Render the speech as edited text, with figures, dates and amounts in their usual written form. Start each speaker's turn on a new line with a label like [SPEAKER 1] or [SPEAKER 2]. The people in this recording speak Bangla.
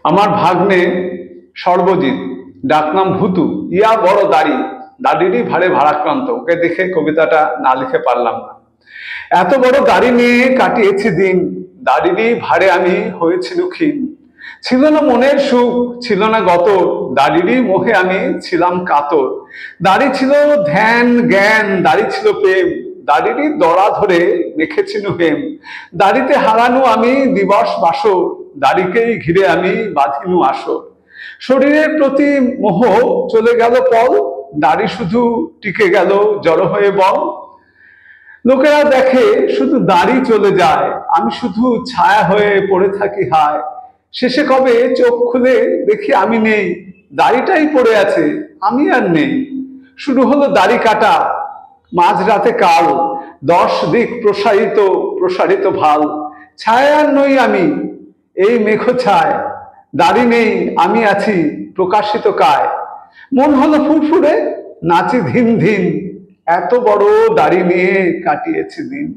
[SPEAKER 1] আমার ভাগ্নে সর্বজিৎ, ডাকনাম ভূতু, ইয়া বড় দাড়ি, দাড়িরই ভারে ভারাক্রান্ত। ওকে দেখে কবিতাটা না লিখে পারলাম না। এত বড় দাড়ি নিয়ে কাটিয়েছি দিন, দাড়িরই ভারে আমি হয়েছিল ক্ষীণ। ছিল না মনের সুখ, ছিল না গতর, দাড়িরই মোহে আমি ছিলাম কাতর। দাড়ি ছিল ধ্যান জ্ঞান, দাড়ি ছিল প্রেম, দাড়িরই দড়া ধরে মেখেছিল হেম। দাড়িতে হারানো আমি দিবস বাসর, দাড়িকেই ঘিরে আমি বাঁধিনু আসর। শরীরের প্রতি মোহ চলে গেল পল, দাড়ি শুধু টিকে গেল জড়ো হয়ে বল। লোকেরা দেখে শুধু দাড়ি চলে যায়, আমি শুধু ছায়া হয়ে পড়ে থাকি হায়। শেষে কবে চোখ খুলে দেখি আমি নেই, দাড়িটাই পড়ে আছে, আমি আর নেই। শুরু হলো দাড়ি কাটা মাঝরাতে কাল, 10 দিক প্রসারিত প্রসারিত ভাল। ছায়া আর নই আমি, এই মেঘ ছায়, দাড়ি নেই আমি আছি প্রকাশিত কায়। মন হলো ফুরফুরে, নাচি ধিন ধিন, এত বড় দাড়ি নিয়ে কাটিয়েছি দিন।